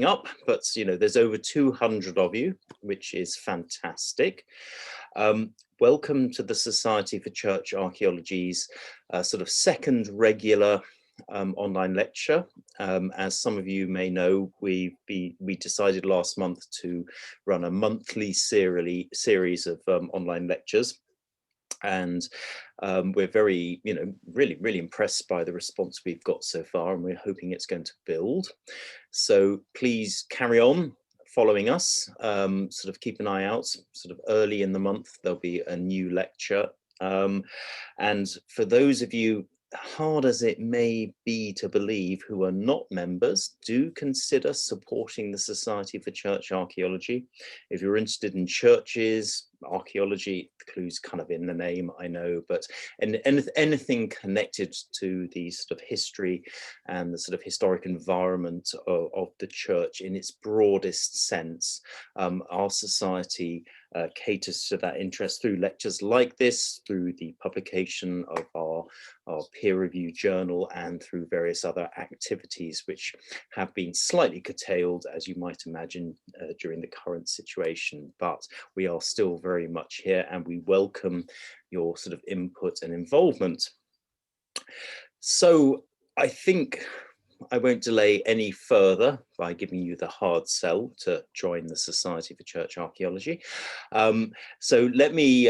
up, but there's over 200 of you, which is fantastic. Welcome to the Society for Church Archaeology's sort of second regular online lecture. As some of you may know, we decided last month to run a monthly series of online lectures. And we're very, really impressed by the response we've got so far, and we're hoping it's going to build. So please carry on following us, sort of keep an eye out, sort of early in the month, there'll be a new lecture. And for those of you, hard as it may be to believe, who are not members, do consider supporting the Society for Church Archaeology. If you're interested in churches, archaeology, the clue's kind of in the name, I know, but anything connected to the sort of history and the sort of historic environment of the church in its broadest sense, our society caters to that interest through lectures like this, through the publication of our peer-reviewed journal, and through various other activities which have been slightly curtailed, as you might imagine, during the current situation. But we are still very much here, and we welcome your sort of input and involvement. So I think I won't delay any further by giving you the hard sell to join the Society for Church Archaeology. So let me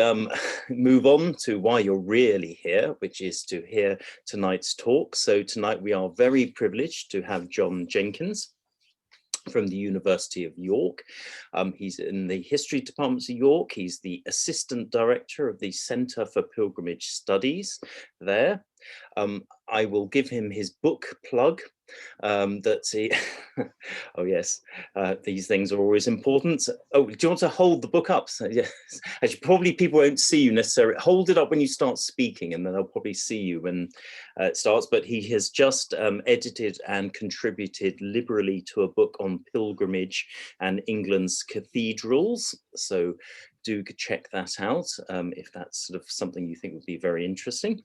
move on to why you're really here, which is to hear tonight's talk. So tonight we are very privileged to have John Jenkins from the University of York. He's in the History Department of York. He's the Assistant Director of the Centre for Pilgrimage Studies there. I will give him his book plug that he, oh yes, these things are always important. Oh, do you want to hold the book up? So, yes, actually probably people won't see you necessarily. Hold it up when you start speaking, and then they'll probably see you when it starts. But he has just edited and contributed liberally to a book on pilgrimage and England's cathedrals. So do check that out if that's sort of something you think would be very interesting.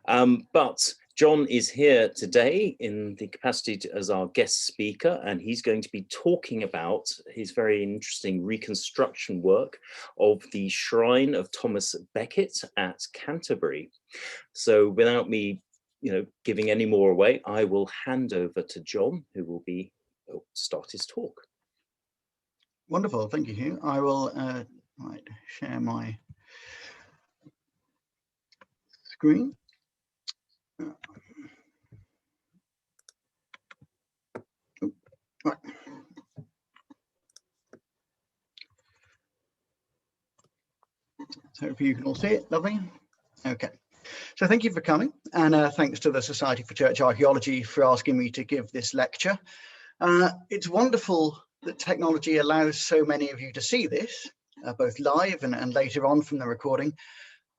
But John is here today in the capacity as our guest speaker, and he's going to be talking about his very interesting reconstruction work of the shrine of Thomas Becket at Canterbury. So without me, giving any more away, I will hand over to John, who will be start his talk. Wonderful, thank you, Hugh. I will share my screen. Right. So hopefully you can all see it, lovely. Okay, so thank you for coming, and thanks to the Society for Church Archaeology for asking me to give this lecture. It's wonderful that technology allows so many of you to see this, both live and later on from the recording.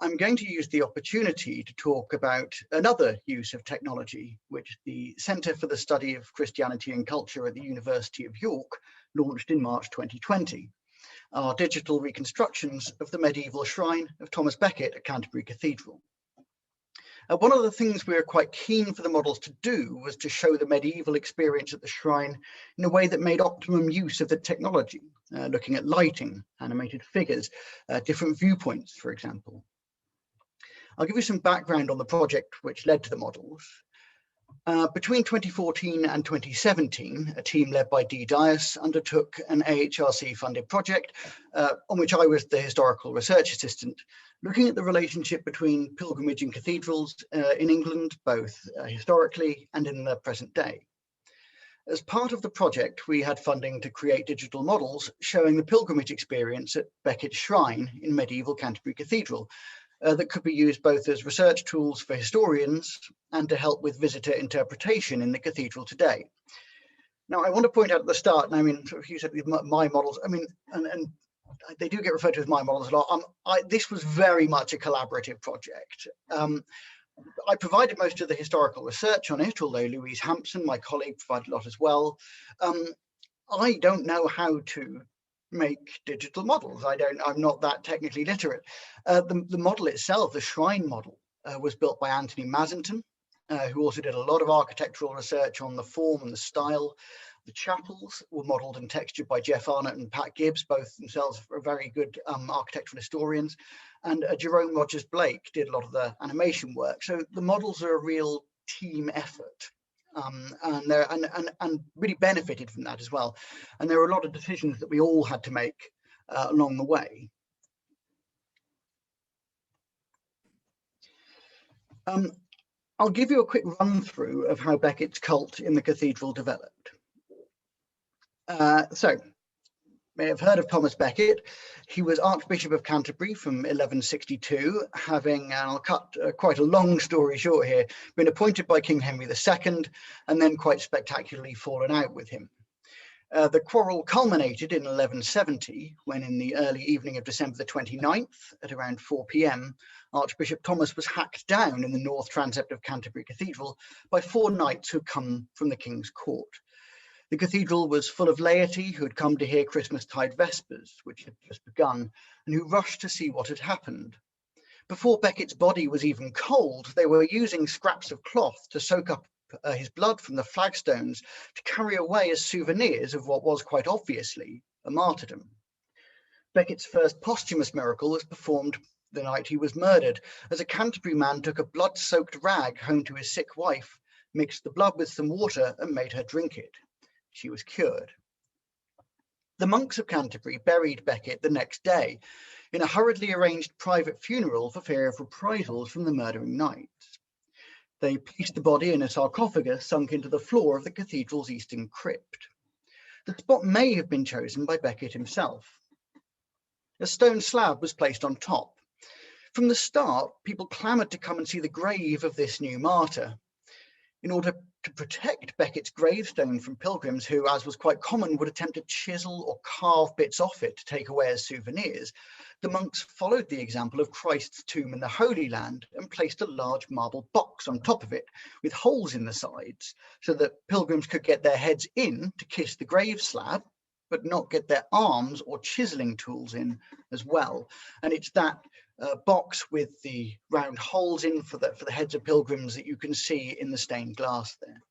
I'm going to use the opportunity to talk about another use of technology, which the Centre for the Study of Christianity and Culture at the University of York launched in March 2020, our digital reconstructions of the medieval shrine of Thomas Becket at Canterbury Cathedral. One of the things we were quite keen for the models to do was to show the medieval experience at the shrine in a way that made optimum use of the technology, looking at lighting, animated figures, different viewpoints, for example. I'll give you some background on the project which led to the models. Between 2014 and 2017, a team led by Dee Dias undertook an AHRC-funded project on which I was the historical research assistant, looking at the relationship between pilgrimage and cathedrals in England, both historically and in the present day. As part of the project, we had funding to create digital models showing the pilgrimage experience at Becket's shrine in medieval Canterbury Cathedral, that could be used both as research tools for historians and to help with visitor interpretation in the cathedral today. Now, I want to point out at the start, and I mean, you said my models, I mean, and they do get referred to as my models a lot. This was very much a collaborative project. I provided most of the historical research on it, although Louise Hampson, my colleague, provided a lot as well. I don't know how to make digital models. I'm not that technically literate. The model itself, the shrine model, was built by Anthony Mazenton, who also did a lot of architectural research on the form and the style. The chapels were modelled and textured by Jeff Arnott and Pat Gibbs, both themselves very good architectural historians. And Jerome Rogers Blake did a lot of the animation work. So the models are a real team effort. And really benefited from that as well. And there were a lot of decisions that we all had to make along the way. I'll give you a quick run through of how Becket's cult in the cathedral developed. So, you may have heard of Thomas Becket. He was Archbishop of Canterbury from 1162, having, and I'll cut quite a long story short here, been appointed by King Henry II and then quite spectacularly fallen out with him. The quarrel culminated in 1170, when in the early evening of December the 29th, at around 4 p.m, Archbishop Thomas was hacked down in the north transept of Canterbury Cathedral by 4 knights who'd come from the King's court. The cathedral was full of laity who had come to hear Christmastide Vespers, which had just begun, and who rushed to see what had happened. Before Becket's body was even cold, they were using scraps of cloth to soak up his blood from the flagstones to carry away as souvenirs of what was quite obviously a martyrdom. Becket's first posthumous miracle was performed the night he was murdered, as a Canterbury man took a blood-soaked rag home to his sick wife, mixed the blood with some water and made her drink it. She was cured. The monks of Canterbury buried Becket the next day in a hurriedly arranged private funeral for fear of reprisals from the murdering knights. They placed the body in a sarcophagus sunk into the floor of the cathedral's eastern crypt. The spot may have been chosen by Becket himself. A stone slab was placed on top. From the start, people clamoured to come and see the grave of this new martyr. In order to protect Becket's gravestone from pilgrims who, as was quite common, would attempt to chisel or carve bits off it to take away as souvenirs, the monks followed the example of Christ's tomb in the Holy Land and placed a large marble box on top of it with holes in the sides so that pilgrims could get their heads in to kiss the grave slab, but not get their arms or chiseling tools in as well. And it's that box with the round holes in for the heads of pilgrims that you can see in the stained glass there.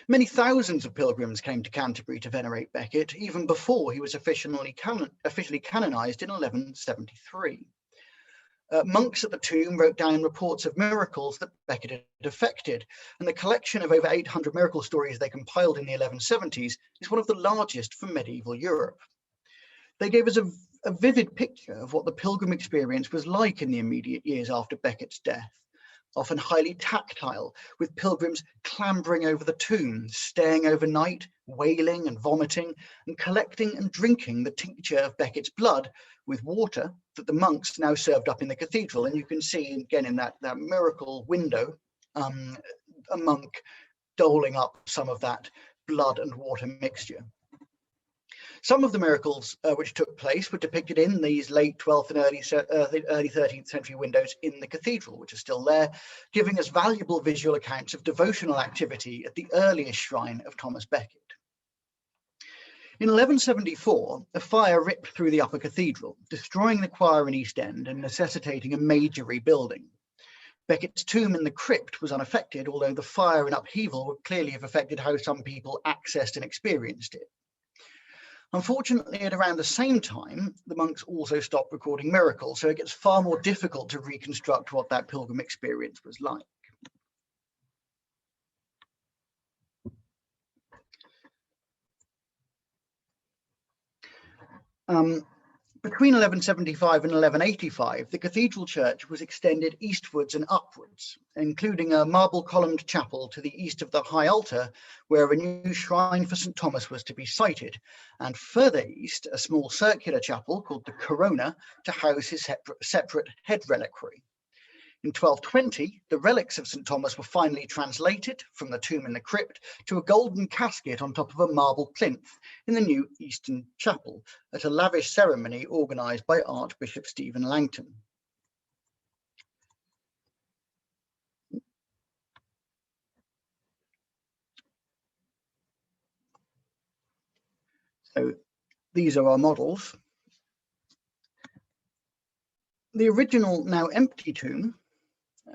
Many thousands of pilgrims came to Canterbury to venerate Becket, even before he was officially canonized in 1173. Monks at the tomb wrote down reports of miracles that Becket had effected, and the collection of over 800 miracle stories they compiled in the 1170s is one of the largest from medieval Europe. They gave us a vivid picture of what the pilgrim experience was like in the immediate years after Becket's death, often highly tactile, with pilgrims clambering over the tomb, staying overnight, wailing and vomiting, and collecting and drinking the tincture of Becket's blood with water that the monks now served up in the cathedral. And you can see again in that miracle window, a monk doling up some of that blood and water mixture. Some of the miracles which took place were depicted in these late 12th and early 13th century windows in the cathedral, which are still there, giving us valuable visual accounts of devotional activity at the earliest shrine of Thomas Becket. In 1174, a fire ripped through the upper cathedral, destroying the choir and east end and necessitating a major rebuilding. Becket's tomb in the crypt was unaffected, although the fire and upheaval would clearly have affected how some people accessed and experienced it. Unfortunately, at around the same time, the monks also stopped recording miracles, so it gets far more difficult to reconstruct what that pilgrim experience was like. Between 1175 and 1185, the cathedral church was extended eastwards and upwards, including a marble-columned chapel to the east of the high altar, where a new shrine for St. Thomas was to be sited, and further east, a small circular chapel called the Corona to house his separate head reliquary. In 1220, the relics of St. Thomas were finally translated from the tomb in the crypt to a golden casket on top of a marble plinth in the new Eastern Chapel at a lavish ceremony organised by Archbishop Stephen Langton. So these are our models. The original, now empty tomb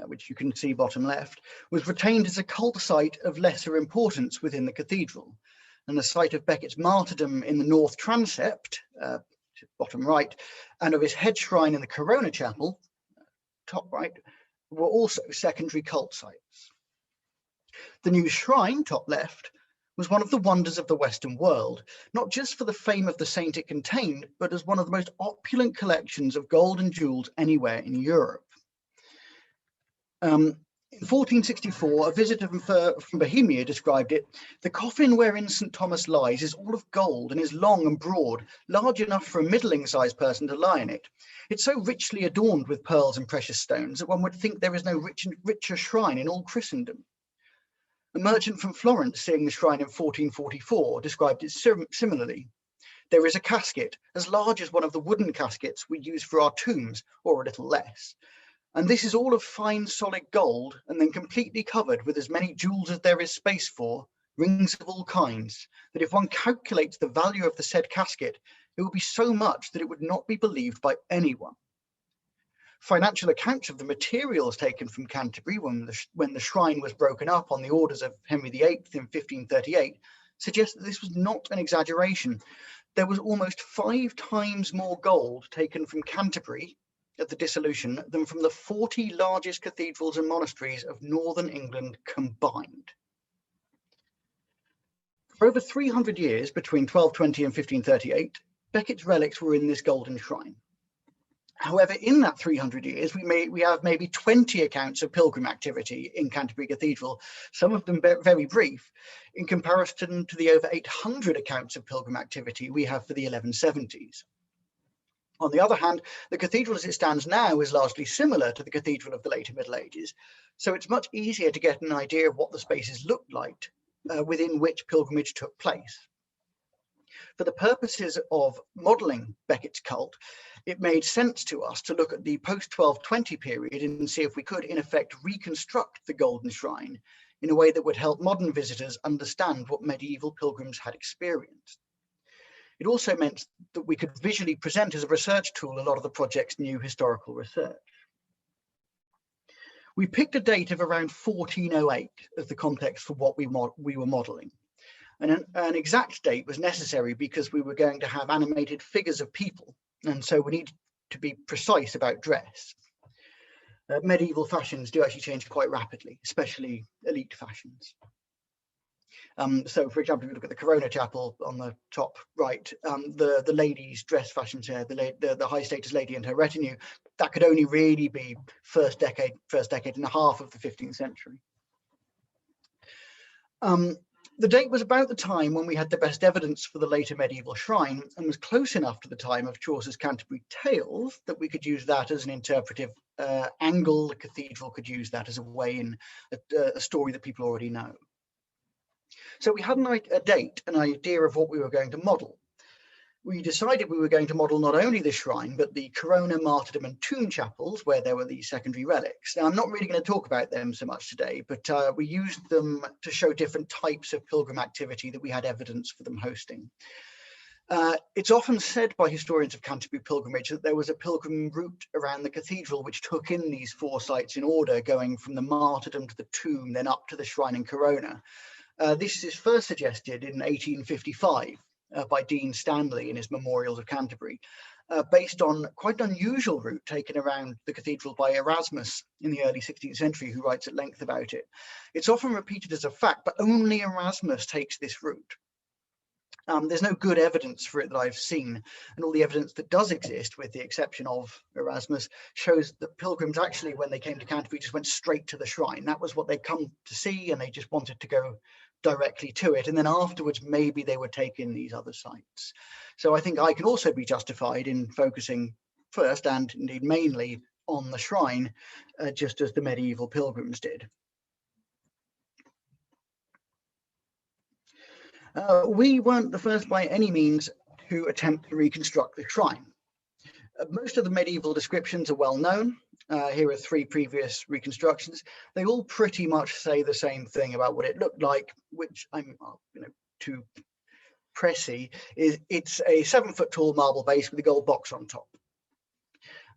which you can see bottom left, was retained as a cult site of lesser importance within the cathedral. And the site of Becket's martyrdom in the north transept, bottom right, and of his head shrine in the Corona Chapel, top right, were also secondary cult sites. The new shrine, top left, was one of the wonders of the Western world, not just for the fame of the saint it contained, but as one of the most opulent collections of gold and jewels anywhere in Europe. In 1464, a visitor from Bohemia described it: "The coffin wherein St. Thomas lies is all of gold and is long and broad, large enough for a middling-sized person to lie in it. It's so richly adorned with pearls and precious stones that one would think there is no richer shrine in all Christendom." A merchant from Florence, seeing the shrine in 1444, described it similarly. "There is a casket as large as one of the wooden caskets we use for our tombs, or a little less. And this is all of fine solid gold, and then completely covered with as many jewels as there is space for, rings of all kinds, that if one calculates the value of the said casket, it would be so much that it would not be believed by anyone." Financial accounts of the materials taken from Canterbury when the shrine was broken up on the orders of Henry VIII in 1538 suggest that this was not an exaggeration. There was almost 5 times more gold taken from Canterbury at the dissolution than from the 40 largest cathedrals and monasteries of northern England combined. For over 300 years, between 1220 and 1538, Becket's relics were in this golden shrine. However, in that 300 years, we have maybe 20 accounts of pilgrim activity in Canterbury Cathedral, some of them very brief, in comparison to the over 800 accounts of pilgrim activity we have for the 1170s. On the other hand, the cathedral as it stands now is largely similar to the cathedral of the later Middle Ages, so it's much easier to get an idea of what the spaces looked like within which pilgrimage took place. For the purposes of modelling Becket's cult, it made sense to us to look at the post-1220 period and see if we could, in effect, reconstruct the Golden Shrine in a way that would help modern visitors understand what medieval pilgrims had experienced. It also meant that we could visually present as a research tool a lot of the project's new historical research. We picked a date of around 1408 as the context for what we were modelling. And an exact date was necessary because we were going to have animated figures of people, and so we needed to be precise about dress. Medieval fashions do actually change quite rapidly, especially elite fashions. So, for example, if you look at the Corona Chapel on the top right, the ladies' dress fashions here, the high status lady and her retinue, that could only really be first decade and a half of the 15th century. The date was about the time when we had the best evidence for the later medieval shrine, and was close enough to the time of Chaucer's Canterbury Tales that we could use that as an interpretive angle. The cathedral could use that as a way in a story that people already know. So we had a date, an idea of what we were going to model. We decided we were going to model not only the shrine, but the Corona, Martyrdom and Tomb chapels, where there were these secondary relics. Now, I'm not really going to talk about them so much today, but we used them to show different types of pilgrim activity that we had evidence for them hosting. It's often said by historians of Canterbury pilgrimage that there was a pilgrim route around the cathedral which took in these 4 sites in order, going from the martyrdom to the tomb, then up to the shrine in Corona. This is first suggested in 1855 by Dean Stanley in his Memorials of Canterbury, based on quite an unusual route taken around the cathedral by Erasmus in the early 16th century, who writes at length about it. It's often repeated as a fact, but only Erasmus takes this route. There's no good evidence for it that I've seen, and all the evidence that does exist, with the exception of Erasmus, shows that pilgrims actually, when they came to Canterbury, just went straight to the shrine. That was what they'd come to see, and they just wanted to go directly to it, and then afterwards maybe they would take in these other sites. So I think I can also be justified in focusing first, and indeed mainly, on the shrine, just as the medieval pilgrims did. We weren't the first by any means to attempt to reconstruct the shrine. Most of the medieval descriptions are well known. Here are 3 previous reconstructions. They all pretty much say the same thing about what it looked like, which I'm too pressy. It's a 7-foot tall marble base with a gold box on top.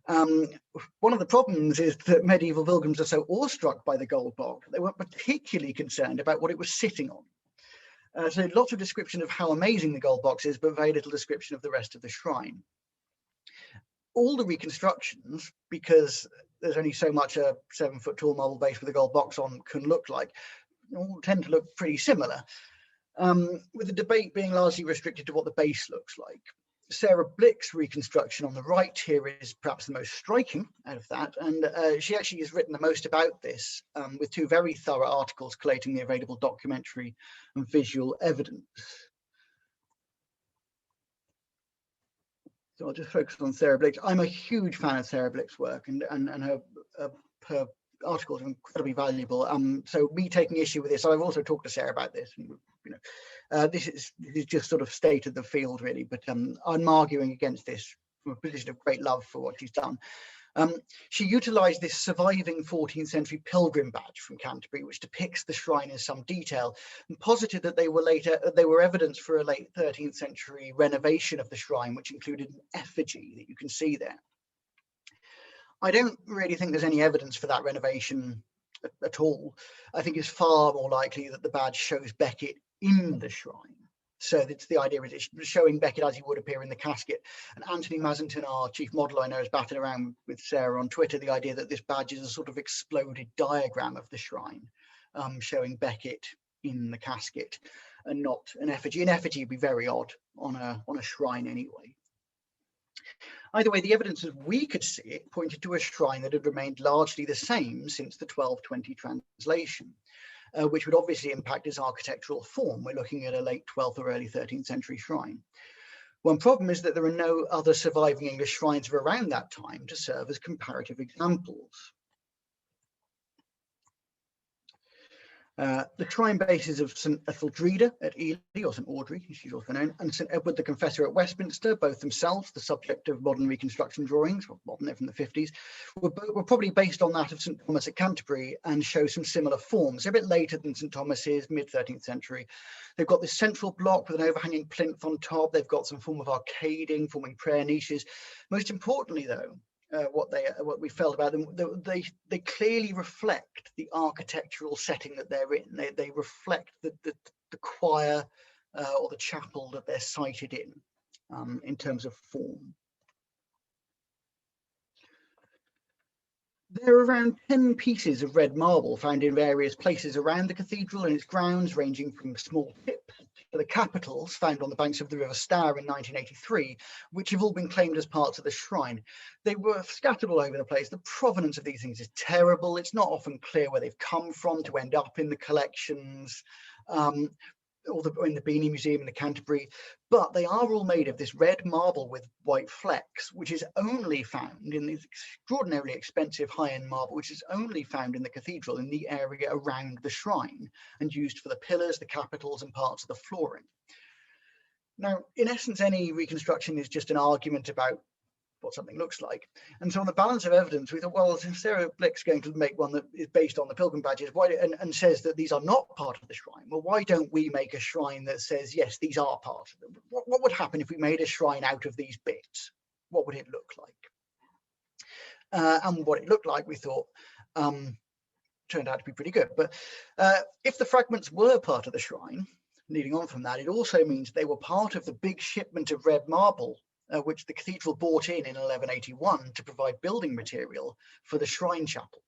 One of the problems is that medieval pilgrims are so awestruck by the gold box, they weren't particularly concerned about what it was sitting on. So lots of description of how amazing the gold box is, but very little description of the rest of the shrine. All the reconstructions, because there's only so much a 7-foot tall marble base with a gold box on can look like, all tend to look pretty similar, with the debate being largely restricted to what the base looks like. Sarah Blick's reconstruction on the right here is perhaps the most striking out of that, and she actually has written the most about this, with 2 very thorough articles collating the available documentary and visual evidence. So I'll just focus on Sarah Blick. I'm a huge fan of Sarah Blick's work, and her articles are incredibly valuable. So me taking issue with this, I've also talked to Sarah about this, and this is just sort of state of the field really, but I'm arguing against this from a position of great love for what she's done. She utilised this surviving 14th century pilgrim badge from Canterbury, which depicts the shrine in some detail, and posited that they were evidence for a late 13th century renovation of the shrine, which included an effigy that you can see there. I don't really think there's any evidence for that renovation at all. I think it's far more likely that the badge shows Becket in the shrine. So it's the idea is it's showing Becket as he would appear in the casket. And Anthony Mazington, our chief model, I know, is batting around with Sarah on Twitter the idea that this badge is a sort of exploded diagram of the shrine, showing Becket in the casket and not an effigy. An effigy would be very odd on a shrine anyway. Either way, the evidence as we could see it pointed to a shrine that had remained largely the same since the 1220 translation, which would obviously impact its architectural form. We're looking at a late 12th or early 13th century shrine. One problem is that there are no other surviving English shrines of around that time to serve as comparative examples. The shrine bases of St Etheldreda at Ely, or St Audrey, as she's also known, and St Edward the Confessor at Westminster, both themselves the subject of modern reconstruction drawings, or modern, they're from the 50s, were probably based on that of St Thomas at Canterbury and show some similar forms. They're a bit later than St Thomas's, mid-13th century. They've got this central block with an overhanging plinth on top. They've got some form of arcading, forming prayer niches. Most importantly, though, what we felt about them, they clearly reflect the architectural setting that they're in. They reflect the choir or the chapel that they're sited in terms of form. There are around 10 pieces of red marble found in various places around the cathedral and its grounds, ranging from small tips to the capitals found on the banks of the River Stour in 1983, which have all been claimed as parts of the shrine. They were scattered all over the place. The provenance of these things is terrible. It's not often clear where they've come from to end up in the collections. Or in the Beanie Museum in the Canterbury, but they are all made of this red marble with white flecks, which is only found in this extraordinarily expensive high-end marble, which is only found in the cathedral in the area around the shrine and used for the pillars, the capitals, and parts of the flooring. Now, in essence, any reconstruction is just an argument about what something looks like. And so on the balance of evidence, we thought, well, since Sarah Blick's going to make one that is based on the pilgrim badges, and says that these are not part of the shrine, well, why don't we make a shrine that says, yes, these are part of them? What would happen if we made a shrine out of these bits? What would it look like? And what it looked like, we thought, turned out to be pretty good. But if the fragments were part of the shrine, leading on from that, it also means they were part of the big shipment of red marble which the cathedral brought in 1181 to provide building material for the shrine chapel.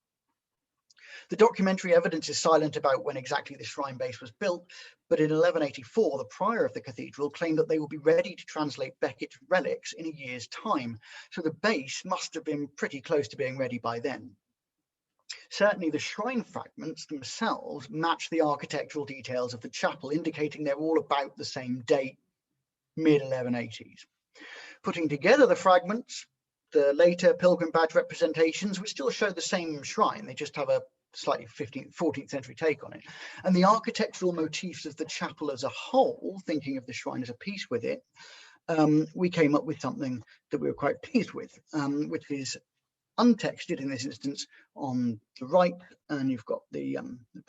The documentary evidence is silent about when exactly the shrine base was built, but in 1184, the prior of the cathedral claimed that they would be ready to translate Becket's relics in a year's time. So the base must have been pretty close to being ready by then. Certainly the shrine fragments themselves match the architectural details of the chapel, indicating they're all about the same date, mid-1180s. Putting together the fragments, the later pilgrim badge representations, which still show the same shrine, they just have a slightly 14th century take on it, and the architectural motifs of the chapel as a whole, thinking of the shrine as a piece with it, we came up with something that we were quite pleased with, which is untextured in this instance on the right, and you've got the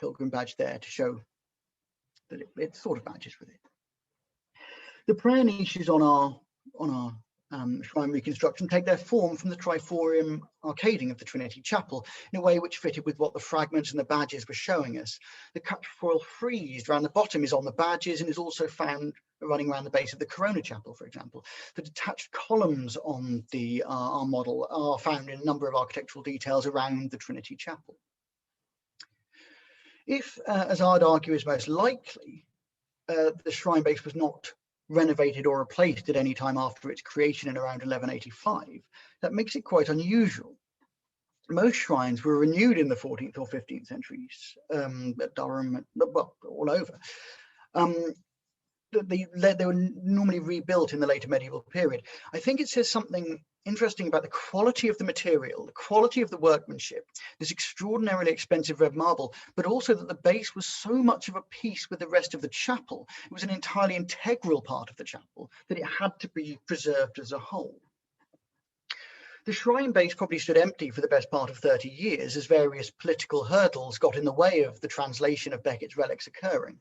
pilgrim badge there to show that it sort of matches with it. The prayer niches on our shrine reconstruction take their form from the triforium arcading of the Trinity Chapel in a way which fitted with what the fragments and the badges were showing us. The quatrefoil frieze around the bottom is on the badges and is also found running around the base of the Corona Chapel, for example. The detached columns on the our model are found in a number of architectural details around the Trinity Chapel. If, as I'd argue is most likely, the shrine base was not renovated or replaced at any time after its creation in around 1185, that makes it quite unusual. Most shrines were renewed in the 14th or 15th centuries, at Durham, well, all over. They were normally rebuilt in the later medieval period. I think it says something interesting about the quality of the material, the quality of the workmanship, this extraordinarily expensive red marble, but also that the base was so much of a piece with the rest of the chapel. It was an entirely integral part of the chapel that it had to be preserved as a whole. The shrine base probably stood empty for the best part of 30 years as various political hurdles got in the way of the translation of Becket's relics occurring.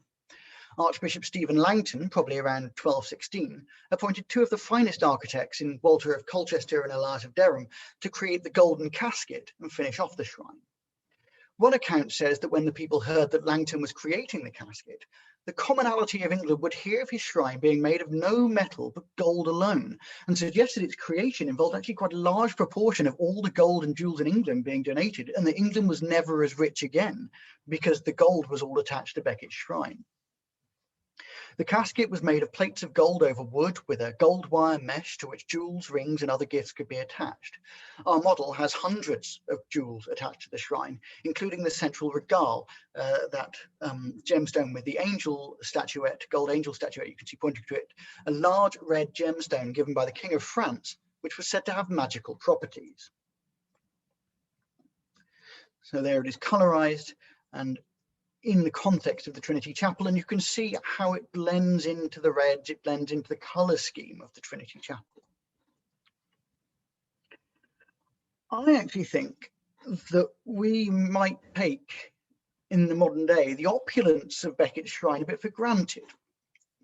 Archbishop Stephen Langton, probably around 1216, appointed two of the finest architects in Walter of Colchester and Elias of Derham to create the golden casket and finish off the shrine. One account says that when the people heard that Langton was creating the casket, the commonalty of England would hear of his shrine being made of no metal but gold alone, and suggested its creation involved actually quite a large proportion of all the gold and jewels in England being donated, and that England was never as rich again because the gold was all attached to Becket's shrine. The casket was made of plates of gold over wood with a gold wire mesh to which jewels, rings and other gifts could be attached. Our model has hundreds of jewels attached to the shrine, including the central regale, that gemstone with the angel statuette, gold angel statuette you can see pointing to it, a large red gemstone given by the King of France, which was said to have magical properties. So there it is colorized and in the context of the Trinity Chapel, and you can see how it blends into the reds, it blends into the color scheme of the Trinity Chapel. I actually think that we might take, in the modern day, the opulence of Becket's shrine a bit for granted,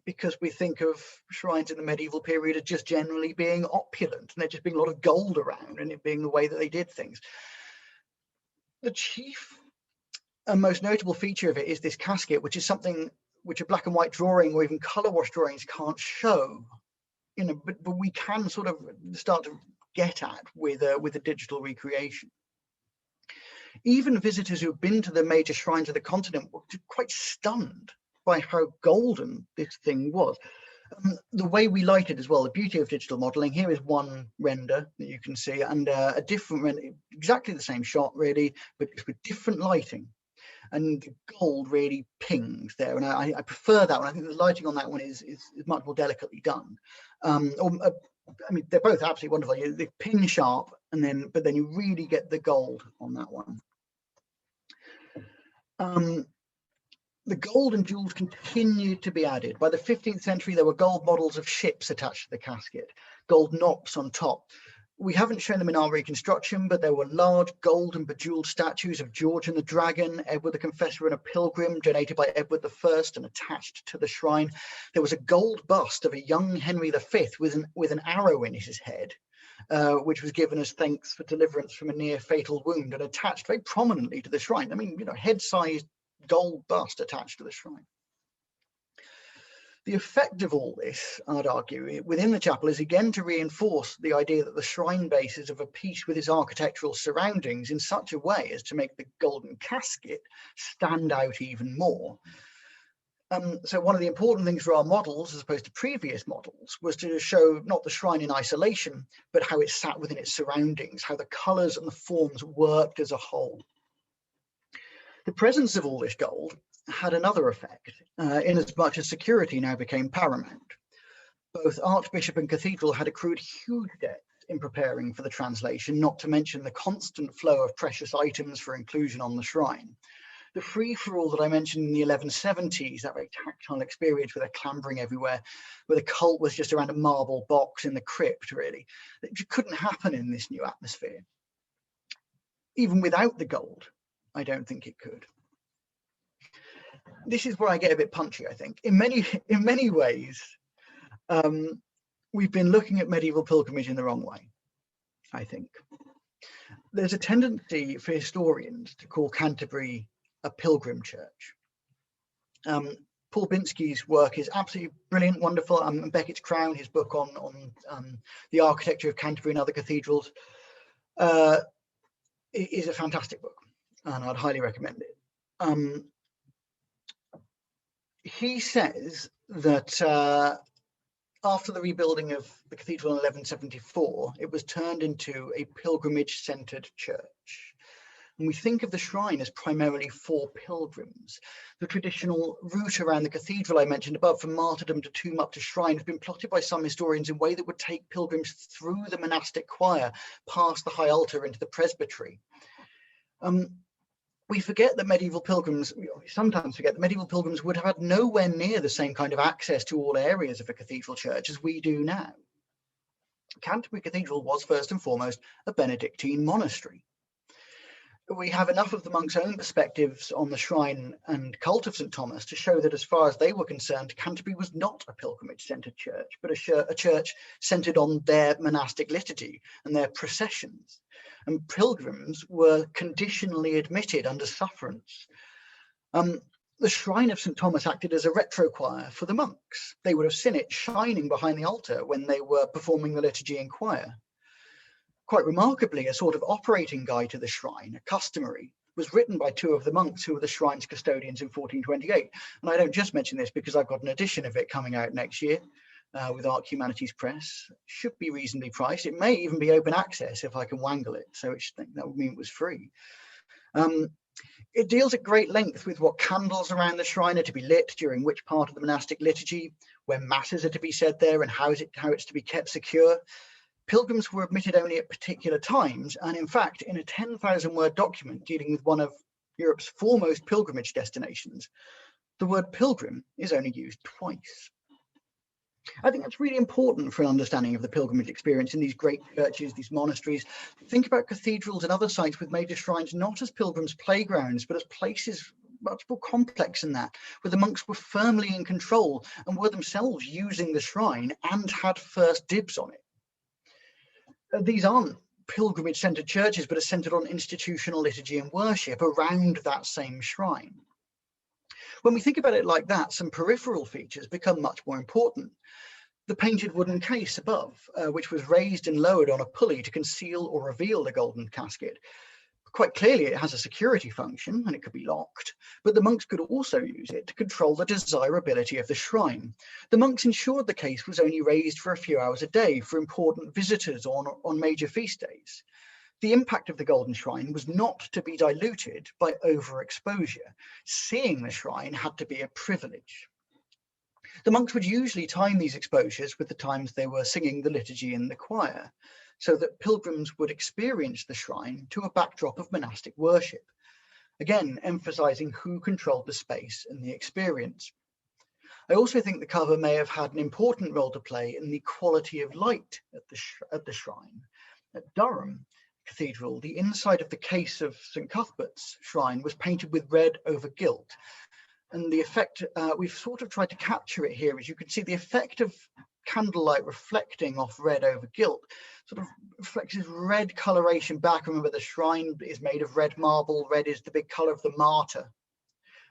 because we think of shrines in the medieval period as just generally being opulent, and there just being a lot of gold around, and it being the way that they did things. The chief and most notable feature of it is this casket, which is something which a black and white drawing or even color wash drawings can't show, you know, but we can sort of start to get at with a digital recreation. Even visitors who've been to the major shrines of the continent were quite stunned by how golden this thing was. The way we light it as well, the beauty of digital modeling, here is one render that you can see, and a different render, exactly the same shot really, but with different lighting. And the gold really pings there, and I prefer that one. I think the lighting on that one is much more delicately done. I mean, they're both absolutely wonderful. They pin sharp, but then you really get the gold on that one. The gold and jewels continued to be added. By the 15th century, there were gold models of ships attached to the casket, gold knops on top. We haven't shown them in our reconstruction, but there were large gold and bejeweled statues of George and the Dragon, Edward the Confessor and a Pilgrim, donated by Edward I and attached to the shrine. There was a gold bust of a young Henry V with an arrow in his head, which was given as thanks for deliverance from a near fatal wound and attached very prominently to the shrine. I mean, you know, head-sized gold bust attached to the shrine. The effect of all this, I'd argue, within the chapel is again to reinforce the idea that the shrine base is of a piece with its architectural surroundings in such a way as to make the golden casket stand out even more. So one of the important things for our models, as opposed to previous models, was to show not the shrine in isolation, but how it sat within its surroundings, how the colours and the forms worked as a whole. The presence of all this gold had another effect, in as much as security now became paramount. Both Archbishop and Cathedral had accrued huge debts in preparing for the translation, not to mention the constant flow of precious items for inclusion on the shrine. The free-for-all that I mentioned in the 1170s, that very tactile experience with a clambering everywhere, where the cult was just around a marble box in the crypt, really, it couldn't happen in this new atmosphere. Even without the gold, I don't think it could. This is where I get a bit punchy, I think. In many ways, we've been looking at medieval pilgrimage in the wrong way, I think. There's a tendency for historians to call Canterbury a pilgrim church. Paul Binsky's work is absolutely brilliant, wonderful. Beckett's Crown, his book on the architecture of Canterbury and other cathedrals, is a fantastic book, and I'd highly recommend it. He says that after the rebuilding of the cathedral in 1174, it was turned into a pilgrimage-centered church. And we think of the shrine as primarily for pilgrims. The traditional route around the cathedral I mentioned above, from martyrdom to tomb up to shrine, has been plotted by some historians in a way that would take pilgrims through the monastic choir, past the high altar into the presbytery. We forget that medieval pilgrims, we sometimes forget that medieval pilgrims would have had nowhere near the same kind of access to all areas of a cathedral church as we do now. Canterbury Cathedral was first and foremost a Benedictine monastery. We have enough of the monks' own perspectives on the shrine and cult of St. Thomas to show that as far as they were concerned, Canterbury was not a pilgrimage-centered church, but a church centered on their monastic liturgy and their processions. And pilgrims were conditionally admitted under sufferance. The shrine of St. Thomas acted as a retro choir for the monks. They would have seen it shining behind the altar when they were performing the liturgy in choir. Quite remarkably, a sort of operating guide to the shrine, a customary, was written by two of the monks who were the shrine's custodians in 1428. And I don't just mention this because I've got an edition of it coming out next year with Arc Humanities Press. Should be reasonably priced. It may even be open access if I can wangle it. So that would mean it was free. It deals at great length with what candles around the shrine are to be lit during which part of the monastic liturgy, when masses are to be said there, and how it's to be kept secure. Pilgrims were admitted only at particular times, and in fact, in a 10,000-word document dealing with one of Europe's foremost pilgrimage destinations, the word pilgrim is only used twice. I think that's really important for an understanding of the pilgrimage experience in these great churches, these monasteries. Think about cathedrals and other sites with major shrines not as pilgrims' playgrounds, but as places much more complex than that, where the monks were firmly in control and were themselves using the shrine and had first dibs on it. These aren't pilgrimage-centered churches, but are centered on institutional liturgy and worship around that same shrine. When we think about it like that, some peripheral features become much more important. The painted wooden case above, which was raised and lowered on a pulley to conceal or reveal the golden casket. Quite clearly, it has a security function and it could be locked, but the monks could also use it to control the desirability of the shrine. The monks ensured the case was only raised for a few hours a day for important visitors on major feast days. The impact of the golden shrine was not to be diluted by overexposure. Seeing the shrine had to be a privilege. The monks would usually time these exposures with the times they were singing the liturgy in the choir, so that pilgrims would experience the shrine to a backdrop of monastic worship, again emphasizing who controlled the space and the experience. I also think the cover may have had an important role to play in the quality of light at the shrine. At Durham Cathedral, the inside of the case of St. Cuthbert's shrine was painted with red over gilt. And the effect, we've sort of tried to capture it here. As you can see, the effect of candlelight reflecting off red over gilt sort of reflects this red coloration back. Remember, the shrine is made of red marble. Red is the big color of the martyr.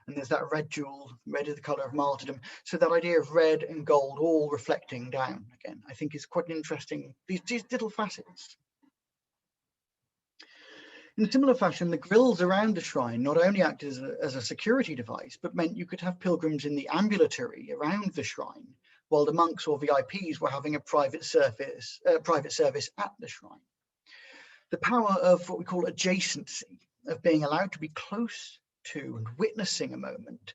And there's that red jewel, red is the color of martyrdom. So that idea of red and gold all reflecting down, again, I think is quite an interesting, these little facets. In a similar fashion, the grills around the shrine not only acted as a security device, but meant you could have pilgrims in the ambulatory around the shrine, while the monks or VIPs were having a private service at the shrine. The power of what we call adjacency, of being allowed to be close to and witnessing a moment,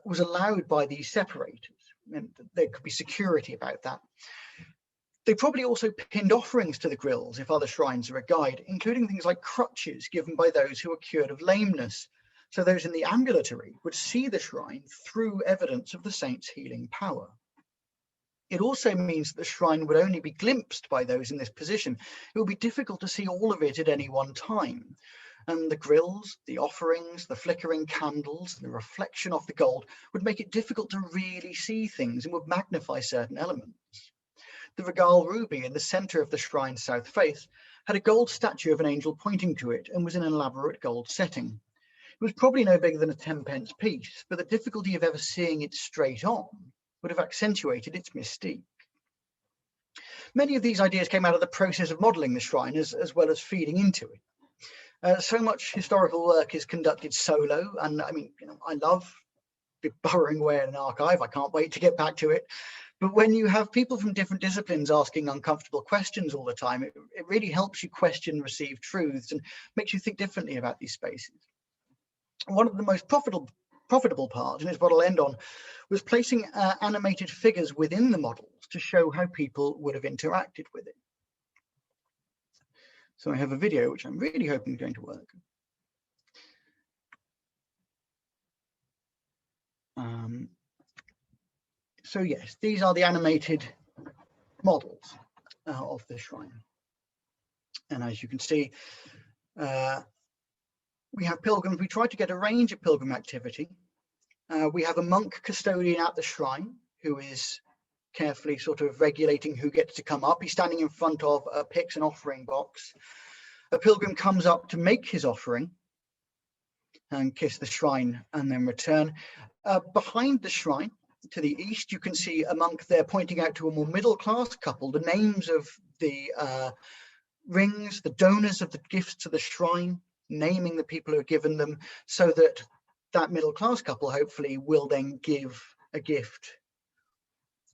was allowed by these separators, and there could be security about that. They probably also pinned offerings to the grills if other shrines are a guide, including things like crutches given by those who were cured of lameness. So those in the ambulatory would see the shrine through evidence of the saint's healing power. It also means that the shrine would only be glimpsed by those in this position. It would be difficult to see all of it at any one time. And the grills, the offerings, the flickering candles, the reflection off the gold would make it difficult to really see things and would magnify certain elements. The Regal ruby in the centre of the shrine's south face had a gold statue of an angel pointing to it and was in an elaborate gold setting. It was probably no bigger than a 10-pence piece, but the difficulty of ever seeing it straight on would have accentuated its mystique. Many of these ideas came out of the process of modelling the shrine as well as feeding into it. So much historical work is conducted solo, and I mean, I love burrowing away in an archive. I can't wait to get back to it. But when you have people from different disciplines asking uncomfortable questions all the time, it really helps you question received truths and makes you think differently about these spaces. One of the most profitable parts, and it's what I'll end on, was placing animated figures within the models to show how people would have interacted with it. So I have a video which I'm really hoping is going to work. So yes, these are the animated models of the shrine. And as you can see, we have pilgrims. We try to get a range of pilgrim activity. We have a monk custodian at the shrine who is carefully sort of regulating who gets to come up. He's standing in front of a picks and offering box. A pilgrim comes up to make his offering and kiss the shrine and then return. Behind the shrine, to the east, you can see a monk there pointing out to a more middle-class couple the names of the rings, the donors of the gifts to the shrine, naming the people who have given them, so that that middle-class couple hopefully will then give a gift,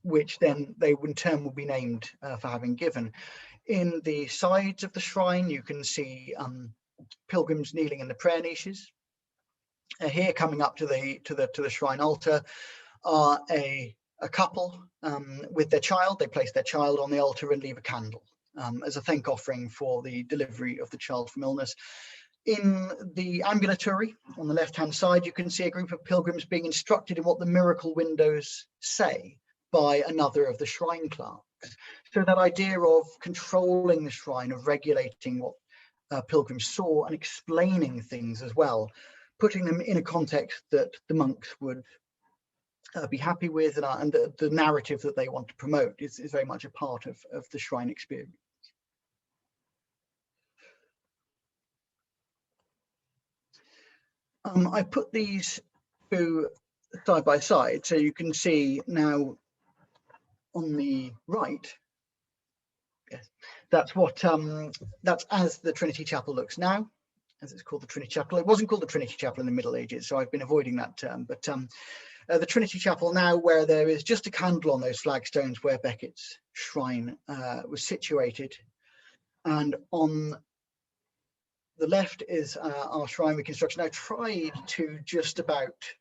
which then they in turn will be named for having given. In the sides of the shrine, you can see pilgrims kneeling in the prayer niches. Here, coming up to the shrine altar, are a couple with their child. They place their child on the altar and leave a candle as a thank offering for the delivery of the child from illness. In the ambulatory, on the left-hand side, you can see a group of pilgrims being instructed in what the miracle windows say by another of the shrine clerks. So that idea of controlling the shrine, of regulating what pilgrims saw and explaining things as well, putting them in a context that the monks would be happy with, and the narrative that they want to promote is very much a part of the shrine experience. I put these two side by side, so you can see now on the right, yes, that's what that's as the Trinity Chapel looks now, as it's called the Trinity Chapel. It wasn't called the Trinity Chapel in the Middle Ages, so I've been avoiding that term, but the Trinity Chapel now, where there is just a candle on those flagstones where Becket's shrine was situated, and on the left is our shrine reconstruction. I tried to just about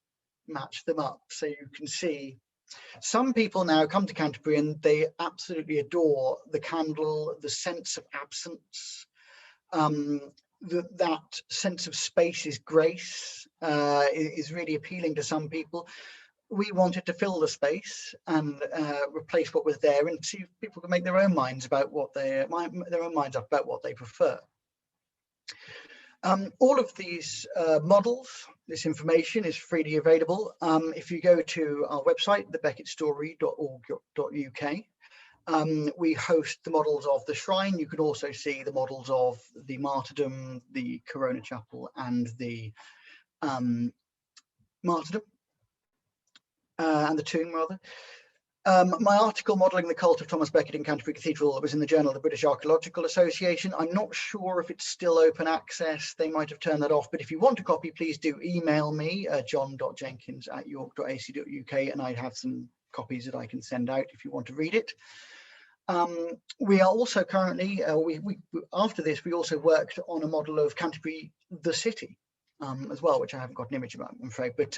match them up, so you can see some people now come to Canterbury and they absolutely adore the candle, the sense of absence, that sense of space is grace, is really appealing to some people. We wanted to fill the space and replace what was there, and see if people can make their own minds about what their own minds up about what they prefer. All of these models, this information is freely available. If you go to our website, thebecketstory.org.uk, we host the models of the shrine. You can also see the models of the martyrdom, the Corona Chapel, and the martyrdom, and the tomb, rather. My article modelling the cult of Thomas Becket in Canterbury Cathedral was in the Journal of the British Archaeological Association. I'm not sure if it's still open access. They might have turned that off, but if you want a copy, please do email me, john.jenkins@york.ac.uk, and I have some copies that I can send out if you want to read it. We are also currently, after this, we also worked on a model of Canterbury, the city, as well, which I haven't got an image about, I'm afraid. But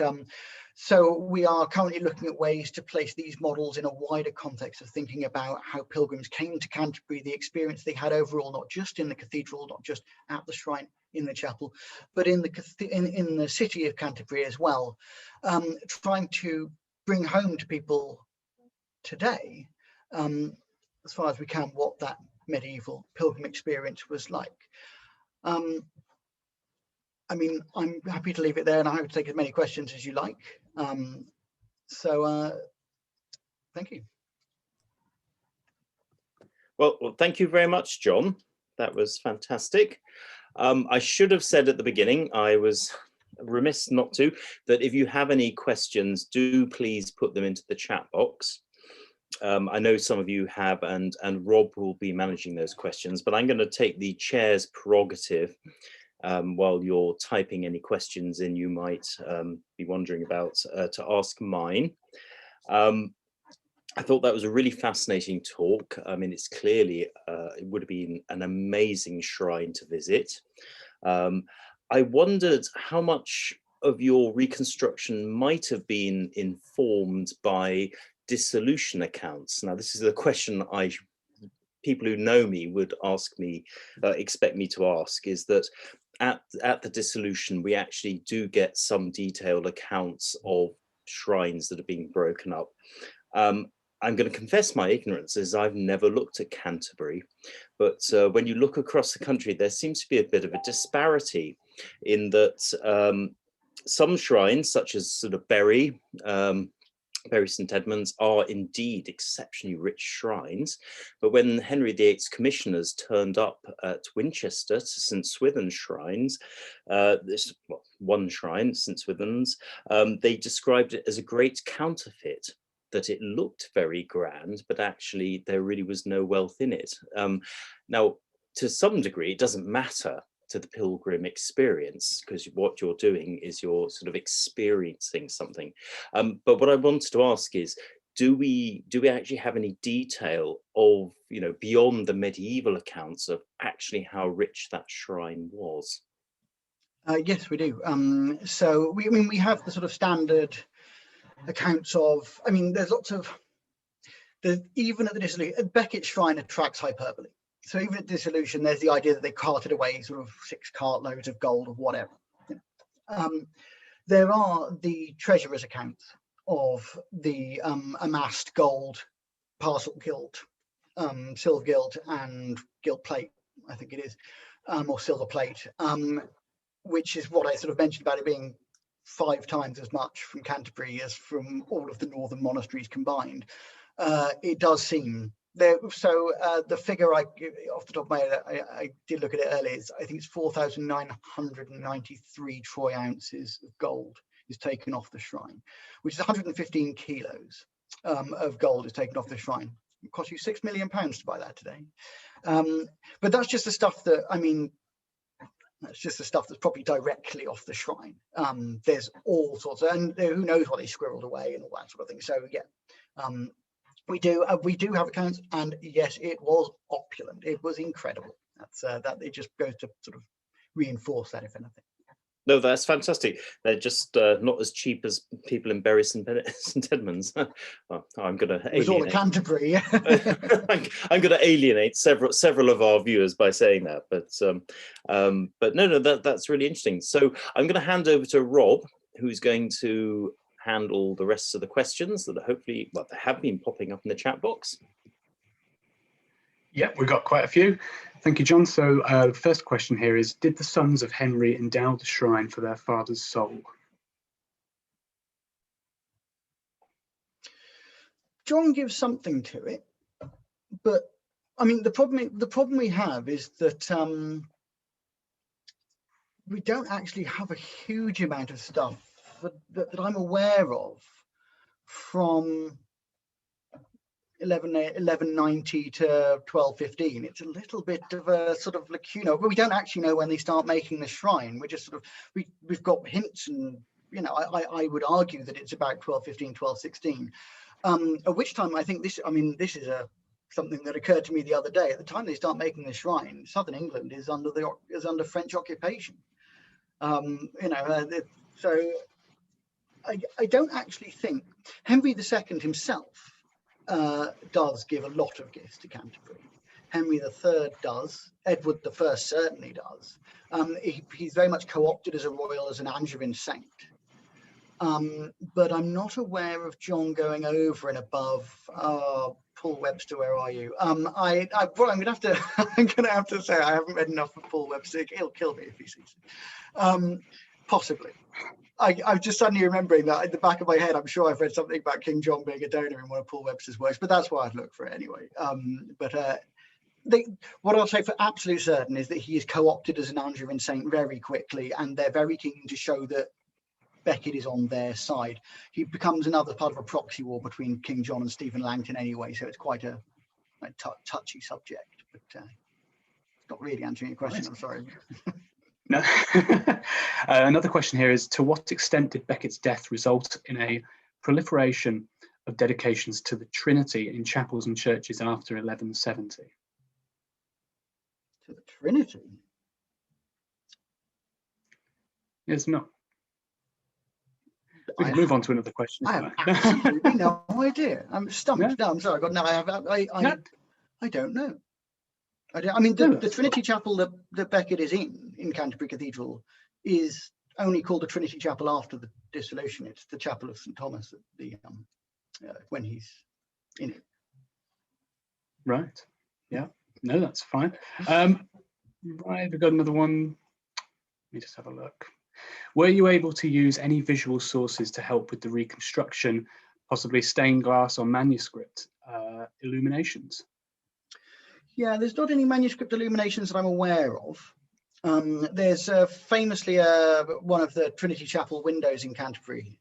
so we are currently looking at ways to place these models in a wider context of thinking about how pilgrims came to Canterbury, the experience they had overall, not just in the cathedral, not just at the shrine in the chapel, but in the city of Canterbury as well, trying to bring home to people today, as far as we can, what that medieval pilgrim experience was like. I mean, I'm happy to leave it there, and I hope to take as many questions as you like. Thank you. Well, thank you very much, John. That was fantastic. I should have said at the beginning, I was remiss not to, that if you have any questions, do please put them into the chat box. I know some of you have, and Rob will be managing those questions, but I'm going to take the chair's prerogative while you're typing any questions in you might be wondering about to ask mine. I thought that was a really fascinating talk. I mean, it's clearly, it would have been an amazing shrine to visit. I wondered how much of your reconstruction might have been informed by dissolution accounts. Now, this is a question people who know me would ask me, expect me to ask, is that at the dissolution, we actually do get some detailed accounts of shrines that are being broken up. I'm going to confess my ignorance, as I've never looked at Canterbury, but when you look across the country, there seems to be a bit of a disparity in that some shrines, such as sort of Bury St Edmunds, are indeed exceptionally rich shrines. But when Henry VIII's commissioners turned up at Winchester to St Swithin's shrines, one shrine, St Swithin's, they described it as a great counterfeit, that it looked very grand, but actually there really was no wealth in it. Now, to some degree, it doesn't matter to the pilgrim experience, because what you're doing is you're sort of experiencing something. But what I wanted to ask is, do we actually have any detail of, beyond the medieval accounts of actually how rich that shrine was? Yes, we do. So we have the sort of standard accounts of, there's lots of, even at the dissolution, Beckett shrine attracts hyperbole. So even at dissolution, there's the idea that they carted away sort of 6 cartloads of gold or whatever. There are the treasurer's accounts of the amassed gold, parcel gilt, silver gilt, and gilt plate, I think it is, or silver plate, which is what I sort of mentioned about it being 5 times as much from Canterbury as from all of the northern monasteries combined. It does seem there. So the figure off the top of my head, I did look at it earlier, I think it's 4,993 troy ounces of gold is taken off the shrine, which is 115 kilos of gold is taken off the shrine. It cost you £6 million to buy that today. But that's just the stuff that, that's just the stuff that's probably directly off the shrine. There's all sorts of, and who knows what they squirreled away and all that sort of thing. So yeah, we do have accounts, and yes, it was opulent. It was incredible. That's that. It just goes to sort of reinforce that, if anything. No, that's fantastic. They're just not as cheap as people in Bury St Edmunds. Well, I'm going to alienate. It was all at Canterbury. I'm going to alienate several of our viewers by saying that, but no, that's really interesting. So I'm going to hand over to Rob, who's going to handle the rest of the questions that are hopefully, well, they have been popping up in the chat box. Yeah, we've got quite a few. Thank you, John. So the first question here is, did the sons of Henry endow the shrine for their father's soul? John gives something to it, but the problem we have is that we don't actually have a huge amount of stuff that I'm aware of from 1190 to 1215. It's a little bit of a sort of lacuna, but we don't actually know when they start making the shrine. We're just sort of, we've got hints, and I would argue that it's about 1215, 1216. At which time I think this is something that occurred to me the other day. At the time they start making the shrine, southern England is under French occupation. So I don't actually think Henry II himself does give a lot of gifts to Canterbury. Henry III does. Edward I certainly does. He's very much co-opted as a royal, as an Angevin saint. But I'm not aware of John going over and above. Paul Webster, where are you? I'm going to have to say I haven't read enough of Paul Webster. He'll kill me if he sees it. Possibly. I'm just suddenly remembering that in the back of my head, I'm sure I've read something about King John being a donor in one of Paul Webster's works, but that's why I'd look for it anyway. what I'll say for absolute certain is that he is co-opted as an Angevin saint very quickly, and they're very keen to show that Becket is on their side. He becomes another part of a proxy war between King John and Stephen Langton anyway, so it's quite a touchy subject, but not really answering your question, I'm sorry. No. Another question here is, to what extent did Becket's death result in a proliferation of dedications to the Trinity in chapels and churches after 1170? To the Trinity? Yes, no. We can move on to another question. I have absolutely no idea. I'm stumped. No, I'm sorry. I don't know. I mean, the Trinity Chapel that Becket is in Canterbury Cathedral is only called the Trinity Chapel after the dissolution. It's the Chapel of St. Thomas when he's in it. Right. Yeah. No, that's fine. Right, we've got another one. Let me just have a look. Were you able to use any visual sources to help with the reconstruction, possibly stained glass or manuscript illuminations? Yeah, there's not any manuscript illuminations that I'm aware of. There's famously one of the Trinity Chapel windows in Canterbury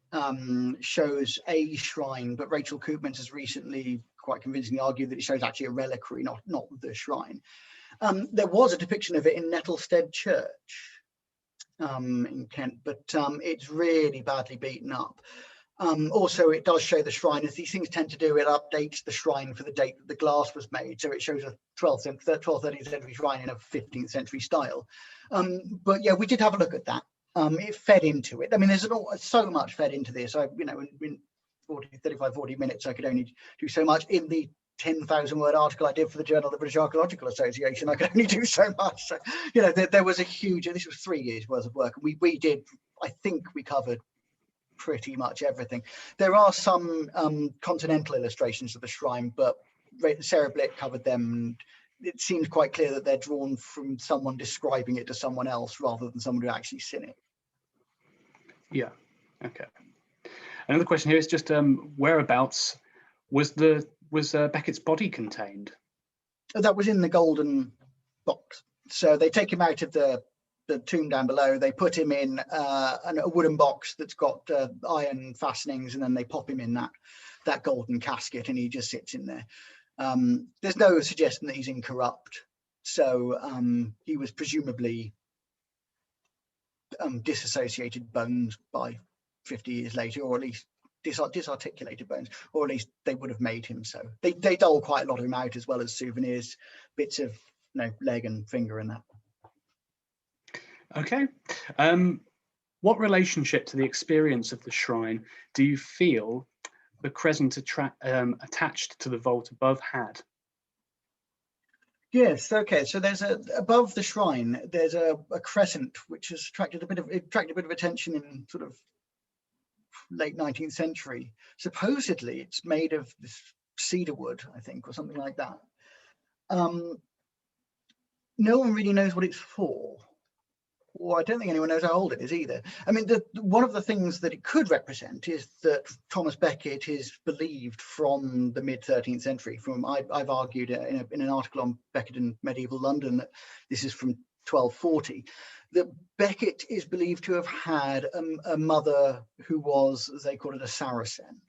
shows a shrine, but Rachel Koopmans has recently quite convincingly argued that it shows actually a reliquary, not the shrine. There was a depiction of it in Nettlestead Church in Kent, but it's really badly beaten up. Also, it does show the shrine, as these things tend to do. It updates the shrine for the date that the glass was made, so it shows a 12th, 13th century shrine in a 15th century style. But yeah, we did have a look at that. It fed into it. I mean, there's so much fed into this. In 40 minutes, I could only do so much. In the 10,000 word article I did for the Journal of the British Archaeological Association, I could only do so much. So, there was a huge, this was 3 years worth of work. And we did, I think we covered pretty much everything. There are some continental illustrations of the shrine, but Sarah Blick covered them. And it seems quite clear that they're drawn from someone describing it to someone else rather than someone who actually seen it. Yeah, okay. Another question here is just whereabouts was Becket's body contained? That was in the golden box. So they take him out of the tomb down below. They put him in a wooden box that's got iron fastenings, and then they pop him in that golden casket, and he just sits in there. There's no suggestion that he's incorrupt. So he was presumably disassociated bones by 50 years later, or at least disarticulated bones, or at least they would have made him so. They dole quite a lot of him out, as well as souvenirs, bits of leg and finger and that. Okay. What relationship to the experience of the shrine do you feel the crescent attached to the vault above had? Yes. Okay. So there's above the shrine. There's a crescent which has attracted a bit of attention in sort of late 19th century. Supposedly, it's made of this cedar wood, I think, or something like that. No one really knows what it's for. Well, I don't think anyone knows how old it is either. I mean, one of the things that it could represent is that Thomas Becket is believed from the mid-13th century. I've argued in an article on Becket in medieval London that this is from 1240. That Becket is believed to have had a mother who was, as they call it, a Saracen,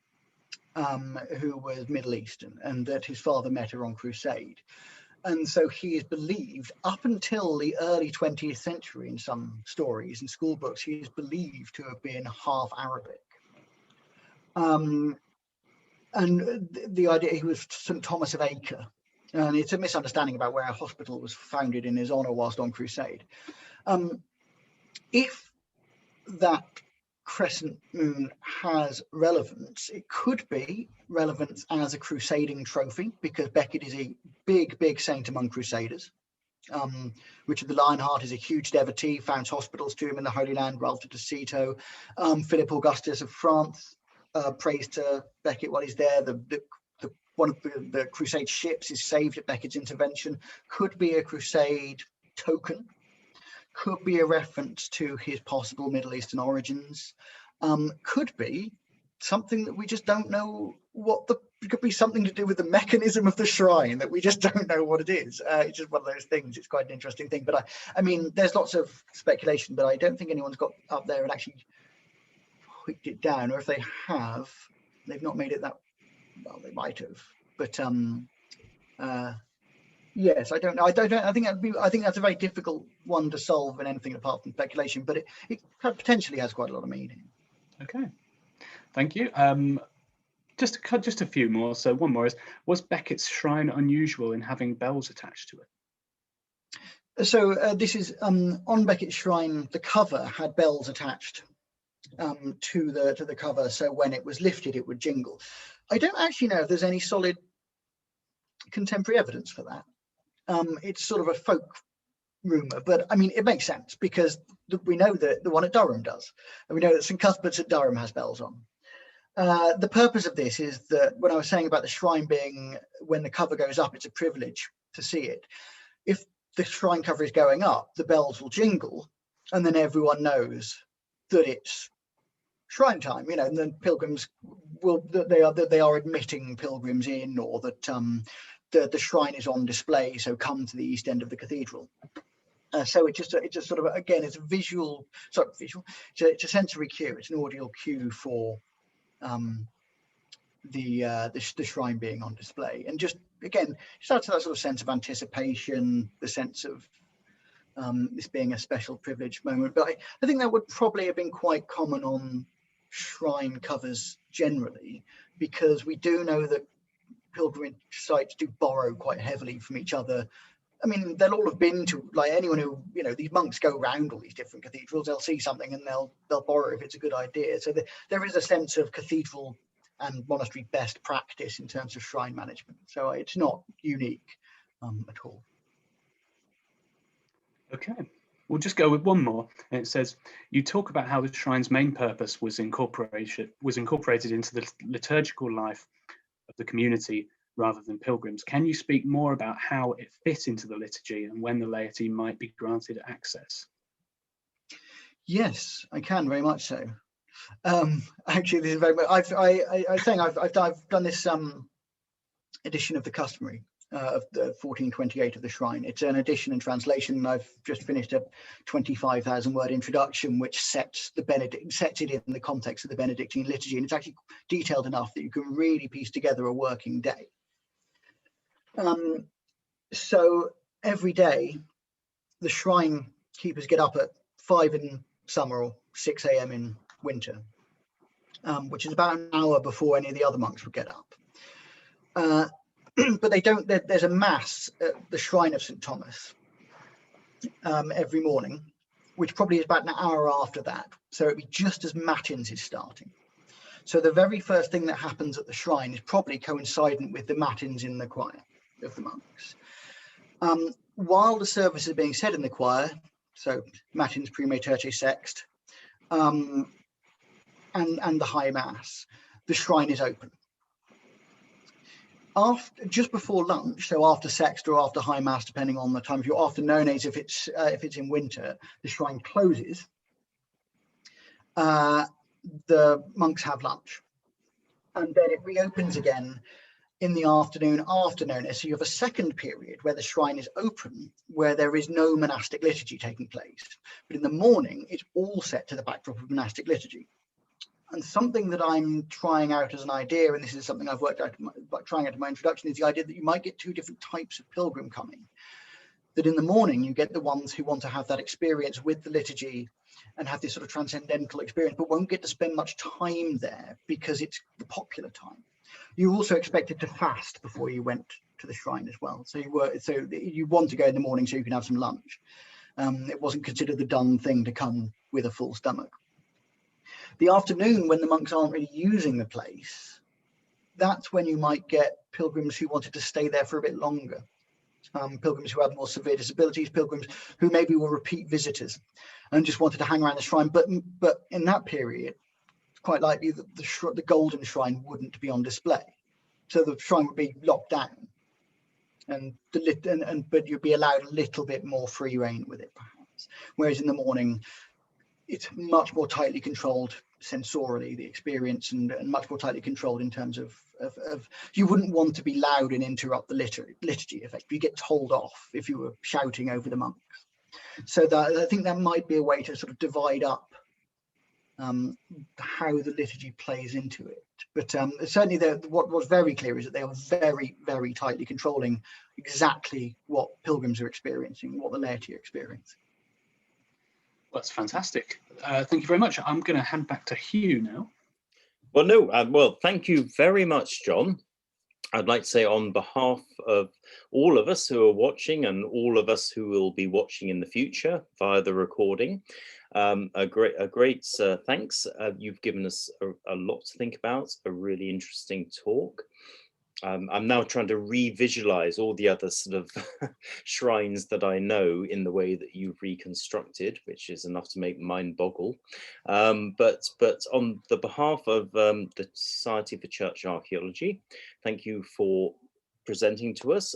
who was Middle Eastern, and that his father met her on crusade. And so he is believed, up until the early 20th century, in some stories and school books, he is believed to have been half Arabic. And the idea, he was St. Thomas of Acre. And it's a misunderstanding about where a hospital was founded in his honor whilst on crusade. If that crescent moon has relevance, it could be relevance as a crusading trophy, because Becket is a big saint among crusaders. Richard the Lionheart is a huge devotee, founds hospitals to him in the Holy Land, Ralph de Citeaux. Philip Augustus of France prays to Becket while he's there. One of the crusade ships is saved at Becket's intervention. Could be a crusade token. Could be a reference to his possible Middle Eastern origins. Could be something that we just don't know what the could be something to do with the mechanism of the shrine that we just don't know what it is. It's just one of those things. It's quite an interesting thing. But I mean, there's lots of speculation, but I don't think anyone's got up there and actually picked it down. Or if they have, they've not made it that well. They might have. But yes, I don't know. I think I think that's a very difficult one to solve in anything apart from speculation. But it potentially has quite a lot of meaning. Okay, thank you. Just a few more. So one more is, was Beckett's shrine unusual in having bells attached to it? So this is on Beckett's shrine. The cover had bells attached to the cover, so when it was lifted, it would jingle. I don't actually know if there's any solid contemporary evidence for that. It's sort of a folk rumor, but I mean, it makes sense because we know that the one at Durham does, and we know that St Cuthbert's at Durham has bells on. The purpose of this is that when I was saying about the shrine being, when the cover goes up, it's a privilege to see it. If the shrine cover is going up, the bells will jingle, and then everyone knows that it's shrine time, you know, and then pilgrims will, that they are admitting pilgrims in, or that the shrine is on display, so come to the east end of the cathedral. So it's just sort of, again, it's a visual, it's a sensory cue, it's an audio cue for the shrine being on display, and just again starts that sort of sense of anticipation, the sense of this being a special privileged moment. But I think that would probably have been quite common on shrine covers generally, because we do know that pilgrimage sites do borrow quite heavily from each other. I mean, they'll all have been to, like, anyone who, you know, these monks go around all these different cathedrals, they'll see something and they'll borrow if it's a good idea. So there is a sense of cathedral and monastery best practice in terms of shrine management. So it's not unique at all. Okay, we'll just go with one more. And it says, you talk about how the shrine's main purpose was incorporated into the liturgical life of the community rather than pilgrims. Can you speak more about how it fit into the liturgy and when the laity might be granted access? Yes, I can, very much so. Actually, this is very much, I've done this edition of the customary of the 1428 of the shrine. It's an edition and translation. I've just finished a 25,000 word introduction which sets it in the context of the Benedictine liturgy, and it's actually detailed enough that you can really piece together a working day. So every day the shrine keepers get up at 5 in summer or 6 a.m. in winter, which is about an hour before any of the other monks would get up. But they don't, there's a mass at the shrine of St Thomas every morning, which probably is about an hour after that. So it'd be just as matins is starting. So the very first thing that happens at the shrine is probably coincident with the matins in the choir of the monks. While the service is being said in the choir, so matins, prime, terce, sext, and the high mass, the shrine is open. Just before lunch, so after sext or after high mass, depending on the time of your afternoons, if it's in winter, the shrine closes. The monks have lunch, and then it reopens again in the afternoon. So you have a second period where the shrine is open, where there is no monastic liturgy taking place. But in the morning, it's all set to the backdrop of monastic liturgy. And something that I'm trying out as an idea, and this is something I've worked out, trying out in my introduction, is the idea that you might get two different types of pilgrim coming. That in the morning, you get the ones who want to have that experience with the liturgy and have this sort of transcendental experience, but won't get to spend much time there because it's the popular time. You also expected to fast before you went to the shrine as well. So you want to go in the morning so you can have some lunch. It wasn't considered the done thing to come with a full stomach. The afternoon, when the monks aren't really using the place, that's when you might get pilgrims who wanted to stay there for a bit longer. Pilgrims who have more severe disabilities, pilgrims who maybe were repeat visitors and just wanted to hang around the shrine. But in that period, it's quite likely that the golden shrine wouldn't be on display. So the shrine would be locked down, but you'd be allowed a little bit more free reign with it, perhaps. Whereas in the morning, it's much more tightly controlled sensorially, the experience, and much more tightly controlled in terms of you wouldn't want to be loud and interrupt the liturgy effect. You get told off if you were shouting over the monks. So that, I think that might be a way to sort of divide up how the liturgy plays into it. But certainly what was very clear is that they are very, very tightly controlling exactly what pilgrims are experiencing, what the laity are experiencing. That's fantastic. Thank you very much. I'm going to hand back to Hugh now. Well, no, well, thank you very much, John. I'd like to say on behalf of all of us who are watching and all of us who will be watching in the future via the recording, a great thanks. You've given us a lot to think about, a really interesting talk. I'm now trying to re-visualize all the other sort of shrines that I know in the way that you've reconstructed, which is enough to make mind boggle. But on the behalf of the Society for Church Archaeology, thank you for presenting to us.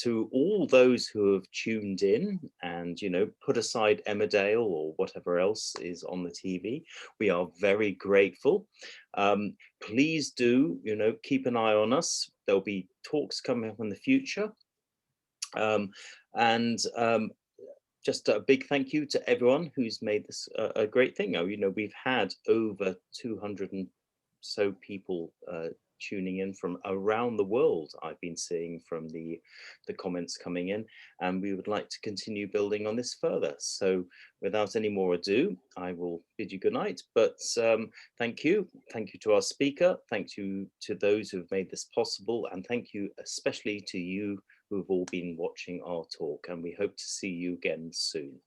To all those who have tuned in and, you know, put aside Emmerdale or whatever else is on the TV, we are very grateful. Please do, you know, keep an eye on us. There'll be talks coming up in the future. Just a big thank you to everyone who's made this a great thing. You know, we've had over 200 and so people tuning in from around the world. I've been seeing from the comments coming in, and we would like to continue building on this further. So without any more ado, I will bid you good night. But thank you to our speaker, thank you to those who have made this possible, and thank you especially to you who have all been watching our talk, and we hope to see you again soon.